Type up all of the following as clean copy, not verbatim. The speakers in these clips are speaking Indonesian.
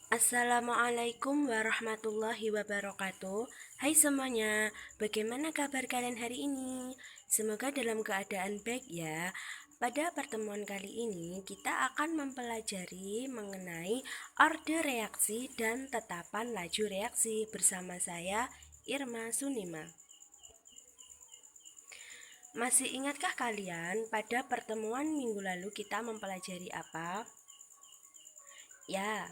Assalamualaikum warahmatullahi wabarakatuh. Hai semuanya, bagaimana kabar kalian hari ini? Semoga dalam keadaan baik ya. Pada pertemuan kali ini kita akan mempelajari mengenai order reaksi dan tetapan laju reaksi bersama saya Irma Sunima. Masih ingatkah kalian pada pertemuan minggu lalu kita mempelajari apa? Ya,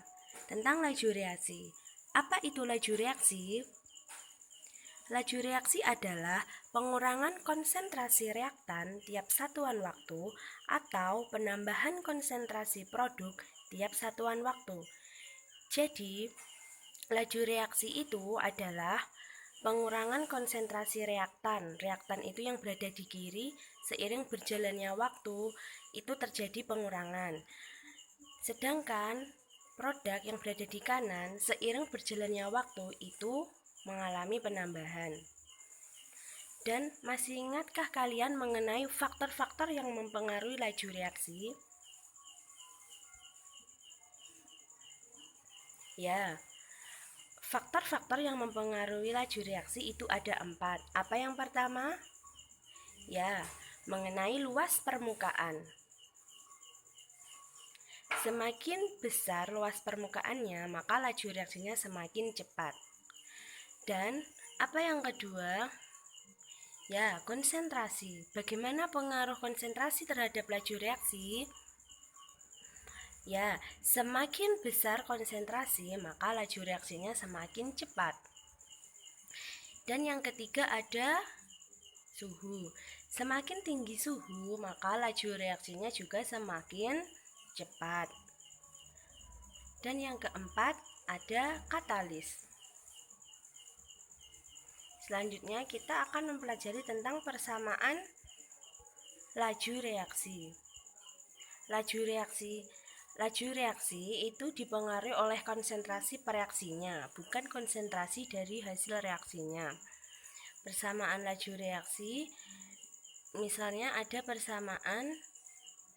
tentang laju reaksi. Apa itu laju reaksi? Laju reaksi adalah pengurangan konsentrasi reaktan tiap satuan waktu atau penambahan konsentrasi produk tiap satuan waktu. Jadi, laju reaksi itu adalah pengurangan konsentrasi reaktan. Reaktan itu yang berada di kiri, seiring berjalannya waktu, itu terjadi pengurangan. Sedangkan produk yang berada di kanan, seiring berjalannya waktu, itu mengalami penambahan. Dan masih ingatkah kalian mengenai faktor-faktor yang mempengaruhi laju reaksi? Ya, faktor-faktor yang mempengaruhi laju reaksi itu ada 4. Apa yang pertama? Ya, mengenai luas permukaan. Semakin besar luas permukaannya, maka laju reaksinya semakin cepat. Dan apa yang kedua? Ya, konsentrasi. Bagaimana pengaruh konsentrasi terhadap laju reaksi? Ya, semakin besar konsentrasi, maka laju reaksinya semakin cepat. Dan yang ketiga ada suhu. Semakin tinggi suhu, maka laju reaksinya juga semakin cepat. Dan yang keempat ada katalis. Selanjutnya kita akan mempelajari tentang persamaan laju reaksi. Laju reaksi itu dipengaruhi oleh konsentrasi pereaksinya, bukan konsentrasi dari hasil reaksinya. Persamaan laju reaksi, misalnya ada persamaan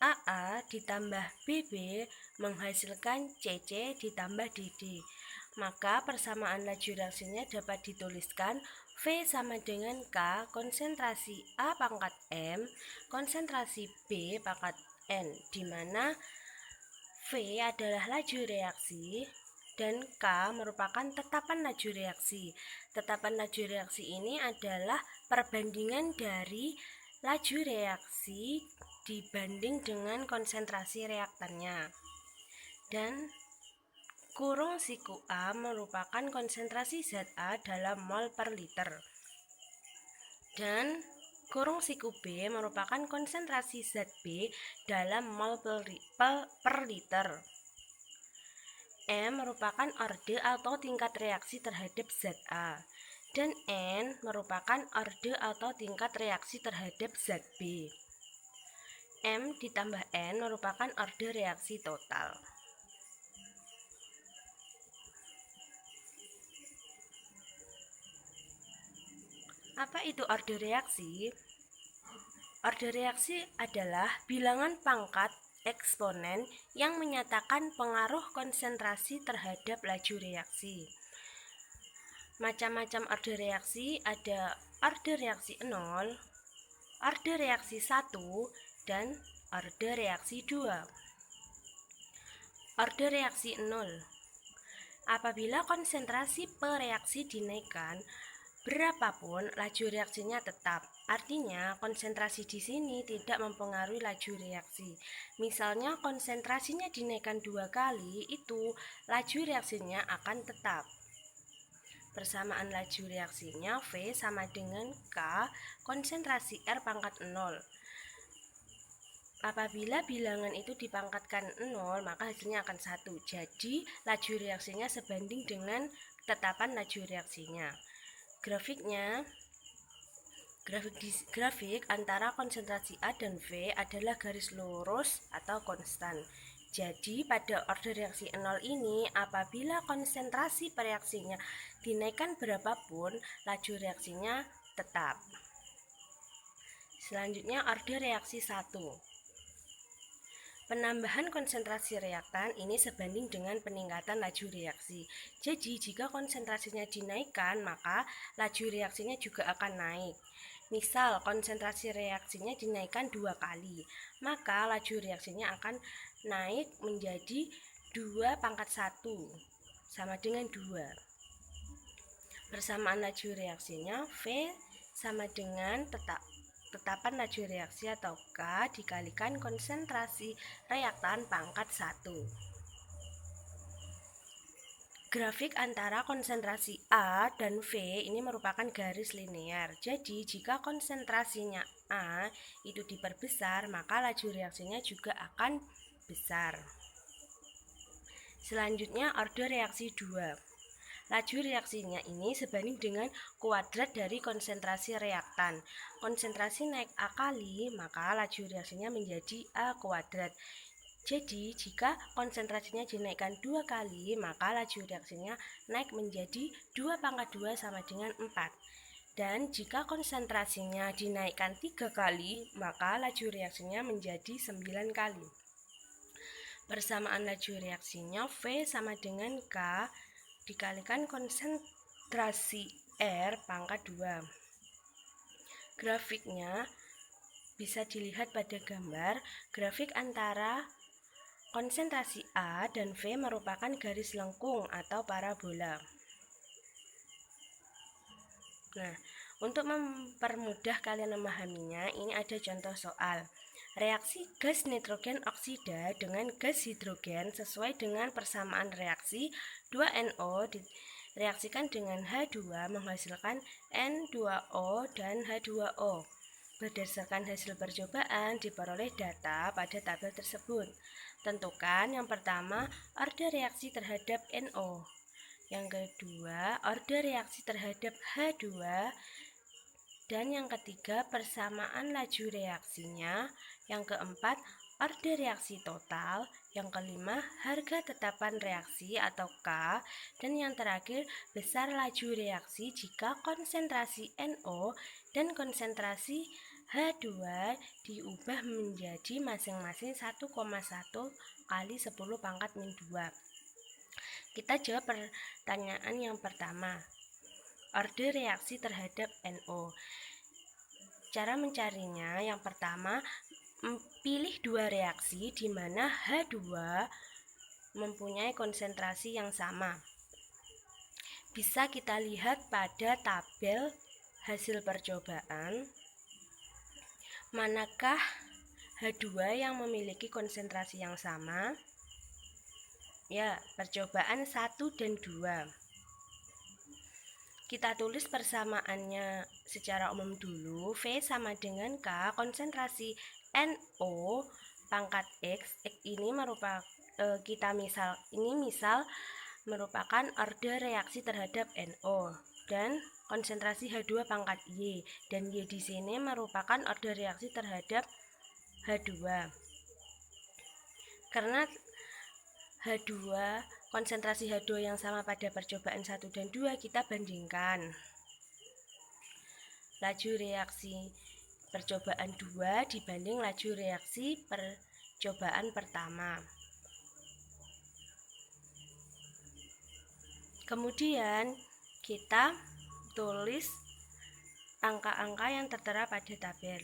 AA ditambah BB menghasilkan CC ditambah DD. Maka persamaan laju reaksinya dapat dituliskan V sama dengan K konsentrasi A pangkat M konsentrasi B pangkat N, di mana V adalah laju reaksi dan K merupakan tetapan laju reaksi. Tetapan laju reaksi ini adalah perbandingan dari laju reaksi dibanding dengan konsentrasi reaktannya. Dan kurung siku A merupakan konsentrasi ZA dalam mol per liter. Dan kurung siku B merupakan konsentrasi ZB dalam mol per liter. M merupakan orde atau tingkat reaksi terhadap ZA. Dan N merupakan orde atau tingkat reaksi terhadap ZB. M ditambah N merupakan orde reaksi total. Apa itu orde reaksi? Orde reaksi adalah bilangan pangkat eksponen yang menyatakan pengaruh konsentrasi terhadap laju reaksi. Macam-macam orde reaksi ada orde reaksi 0, orde reaksi 1, dan orde reaksi 2. Orde reaksi 0. Apabila konsentrasi pereaksi dinaikkan, berapapun laju reaksinya tetap. Artinya, konsentrasi di sini tidak mempengaruhi laju reaksi. Misalnya, konsentrasinya dinaikkan 2 kali, itu laju reaksinya akan tetap. Persamaan laju reaksinya V sama dengan K konsentrasi R pangkat 0. Apabila bilangan itu dipangkatkan 0, maka hasilnya akan 1. Jadi, laju reaksinya sebanding dengan tetapan laju reaksinya. Grafik antara konsentrasi A dan V adalah garis lurus atau konstan. Jadi pada orde reaksi 0 ini, apabila konsentrasi pereaksinya dinaikkan berapapun, laju reaksinya tetap. Selanjutnya orde reaksi 1. Penambahan konsentrasi reaktan ini sebanding dengan peningkatan laju reaksi. Jadi, jika konsentrasinya dinaikkan, maka laju reaksinya juga akan naik. Misal, konsentrasi reaksinya dinaikkan 2 kali, maka laju reaksinya akan naik menjadi 2 pangkat 1, sama dengan 2. Persamaan laju reaksinya V sama dengan tetapan laju reaksi atau K dikalikan konsentrasi reaktan pangkat 1. Grafik antara konsentrasi A dan V ini merupakan garis linear. Jadi, jika konsentrasinya A itu diperbesar, maka laju reaksinya juga akan besar. Selanjutnya, order reaksi 2. Laju reaksinya ini sebanding dengan kuadrat dari konsentrasi reaktan. Konsentrasi naik A kali, maka laju reaksinya menjadi A kuadrat. Jadi, jika konsentrasinya dinaikkan 2 kali, maka laju reaksinya naik menjadi 2 pangkat 2 sama dengan 4. Dan jika konsentrasinya dinaikkan 3 kali, maka laju reaksinya menjadi 9 kali. Persamaan laju reaksinya V sama dengan K dikalikan konsentrasi R pangkat 2. Grafiknya bisa dilihat pada gambar. Grafik antara konsentrasi A dan V merupakan garis lengkung atau parabola. Nah, untuk mempermudah kalian memahaminya, ini ada contoh soal. Reaksi gas nitrogen oksida dengan gas hidrogen sesuai dengan persamaan reaksi 2NO direaksikan dengan H2 menghasilkan N2O dan H2O. Berdasarkan hasil percobaan diperoleh data pada tabel tersebut. Tentukan yang pertama order reaksi terhadap NO, yang kedua order reaksi terhadap H2, dan yang ketiga persamaan laju reaksinya, yang keempat order reaksi total, yang kelima harga tetapan reaksi atau K, dan yang terakhir besar laju reaksi jika konsentrasi NO dan konsentrasi H2 diubah menjadi masing-masing 1,1 kali 10 pangkat min 2. Kita jawab pertanyaan yang pertama. Order reaksi terhadap NO. Cara mencarinya, yang pertama, pilih 2 reaksi di mana H2 mempunyai konsentrasi yang sama. Bisa kita lihat pada tabel hasil percobaan. Manakah H2 yang memiliki konsentrasi yang sama? Ya, percobaan 1 dan 2. Kita tulis persamaannya secara umum dulu. V sama dengan K, konsentrasi NO pangkat X ini merupakan misal merupakan order reaksi terhadap NO, dan konsentrasi H2 pangkat Y, dan Y di sini merupakan order reaksi terhadap H2. Karena H2, konsentrasi H2 yang sama pada percobaan 1 dan 2, kita bandingkan. Laju reaksi percobaan 2 dibanding laju reaksi percobaan pertama. Kemudian kita tulis angka-angka yang tertera pada tabel.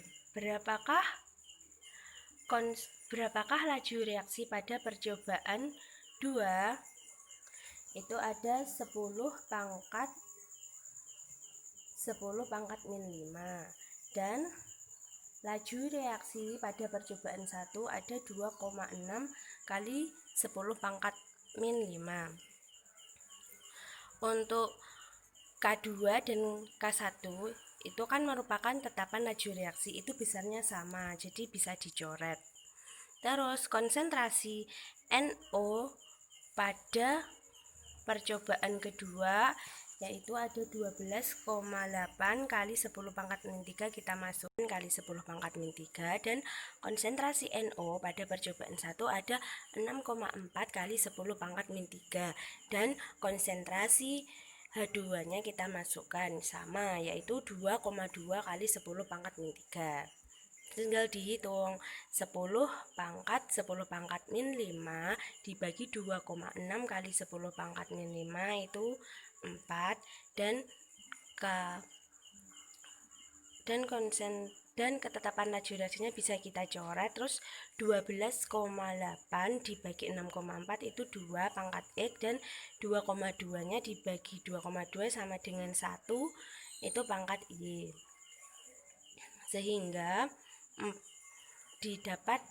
Berapakah laju reaksi pada percobaan 2? Itu ada 10 pangkat min 5, dan laju reaksi pada percobaan 1 ada 2,6 kali 10 pangkat min 5. Untuk K2 dan K1 itu kan merupakan tetapan laju reaksi, itu besarnya sama, jadi bisa dicoret. Terus konsentrasi NO pada percobaan kedua yaitu ada 12,8 kali 10 pangkat min 3, kita masukkan kali 10 pangkat min 3, dan konsentrasi NO pada percobaan 1 ada 6,4 kali 10 pangkat min 3, dan konsentrasi H2 nya kita masukkan sama, yaitu 2,2 kali 10 pangkat min 3. Tinggal dihitung 10 pangkat min 5 dibagi 2,6 kali 10 pangkat min 5 itu 4, dan ketetapan laju reaksinya bisa kita coret. Terus 12,8 dibagi 6,4 itu 2 pangkat X, dan 2,2 nya dibagi 2,2 sama dengan 1 itu pangkat Y, sehingga didapat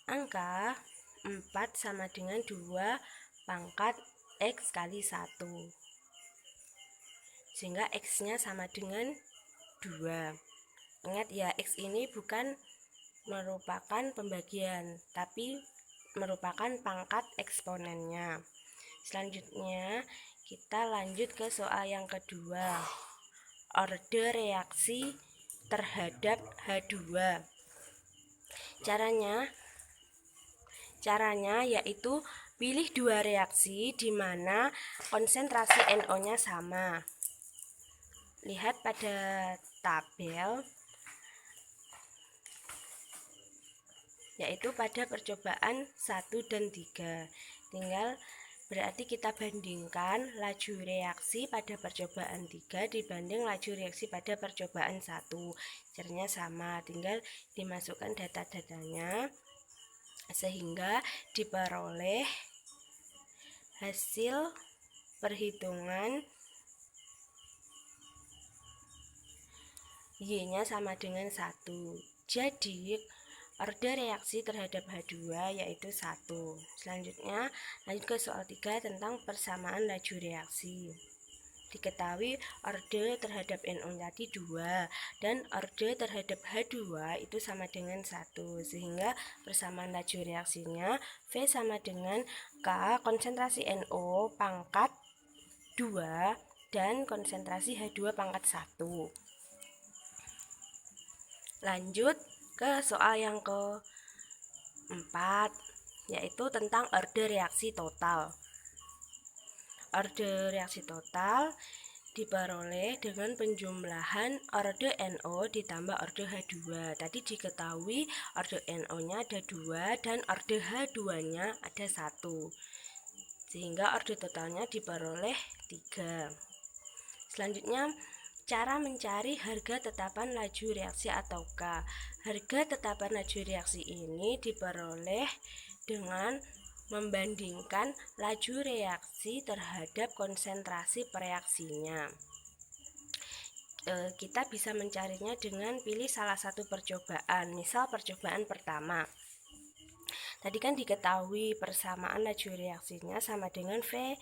angka 4 sama dengan 2 pangkat X kali 1, sehingga X nya sama dengan 2. Ingat ya, X ini bukan merupakan pembagian, tapi merupakan pangkat eksponennya. Selanjutnya kita lanjut ke soal yang kedua, order reaksi terhadap H2. Caranya yaitu pilih dua reaksi di mana konsentrasi NO-nya sama. Lihat pada tabel, yaitu pada percobaan 1 dan 3. Berarti kita bandingkan laju reaksi pada percobaan 3 dibanding laju reaksi pada percobaan 1. Caranya sama, tinggal dimasukkan data-datanya sehingga diperoleh hasil perhitungan Y-nya sama dengan 1. Jadi order reaksi terhadap H2 yaitu 1. Selanjutnya lanjut ke soal 3 tentang persamaan laju reaksi. Diketahui order terhadap NO tadi 2 dan order terhadap H2 itu sama dengan 1, sehingga persamaan laju reaksinya V sama dengan K konsentrasi NO pangkat 2 dan konsentrasi H2 pangkat 1. Lanjut ke soal yang keempat, yaitu tentang order reaksi total. Order reaksi total diperoleh dengan penjumlahan order NO ditambah order H2. Tadi diketahui order NO-nya ada 2 dan order H2-nya ada 1, sehingga order totalnya diperoleh 3. Selanjutnya, cara mencari harga tetapan laju reaksi atau K. Harga tetapan laju reaksi ini diperoleh dengan membandingkan laju reaksi terhadap konsentrasi pereaksinya. Kita bisa mencarinya dengan pilih salah satu percobaan. Misal percobaan pertama. Tadi kan diketahui persamaan laju reaksinya sama dengan V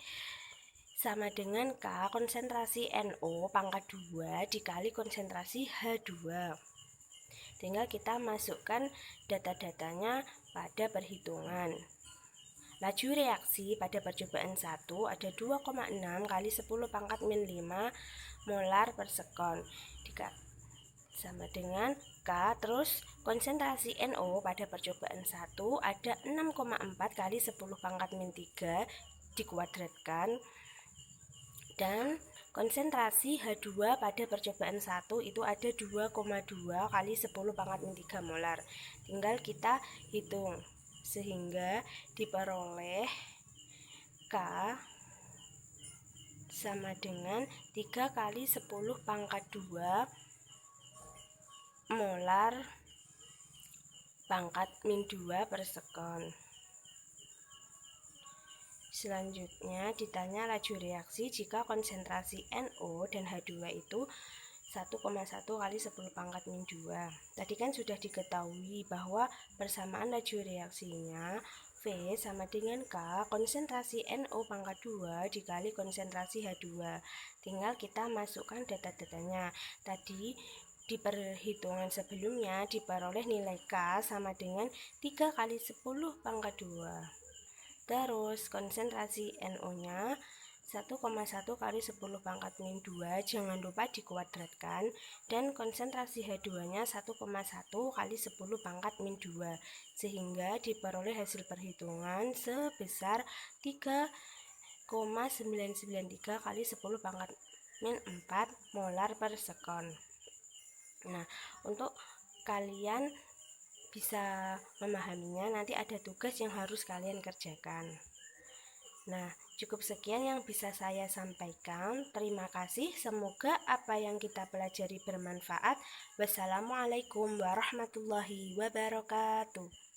sama dengan K konsentrasi NO pangkat 2 dikali konsentrasi H2. Tinggal kita masukkan data-datanya pada perhitungan. Laju reaksi pada percobaan 1 ada 2,6 kali 10 pangkat min 5 molar per sekon sama dengan K. Terus konsentrasi NO pada percobaan 1 ada 6,4 kali 10 pangkat min 3 dikuadratkan, dan konsentrasi H2 pada percobaan 1 itu ada 2,2 kali 10 pangkat min 3 molar. Tinggal kita hitung sehingga diperoleh K sama dengan 3 kali 10 pangkat 2 molar pangkat min 2 per sekon. Selanjutnya ditanya laju reaksi jika konsentrasi NO dan H2 itu 1,1 kali 10 pangkat min 2. Tadi kan sudah diketahui bahwa persamaan laju reaksinya V sama dengan K konsentrasi NO pangkat 2 dikali konsentrasi H2. Tinggal kita masukkan data-datanya. Tadi di perhitungan sebelumnya diperoleh nilai K sama dengan 3 kali 10 pangkat 2. Terus konsentrasi NO-nya 1,1 kali 10 pangkat min 2, jangan lupa dikuadratkan, dan konsentrasi H2-nya 1,1 kali 10 pangkat min 2, sehingga diperoleh hasil perhitungan sebesar 3,993 kali 10 pangkat min 4 molar per sekon. Nah, untuk kalian bisa memahaminya, nanti ada tugas yang harus kalian kerjakan. Nah, cukup sekian yang bisa saya sampaikan. Terima kasih. Semoga apa yang kita pelajari bermanfaat. Wassalamualaikum warahmatullahi wabarakatuh.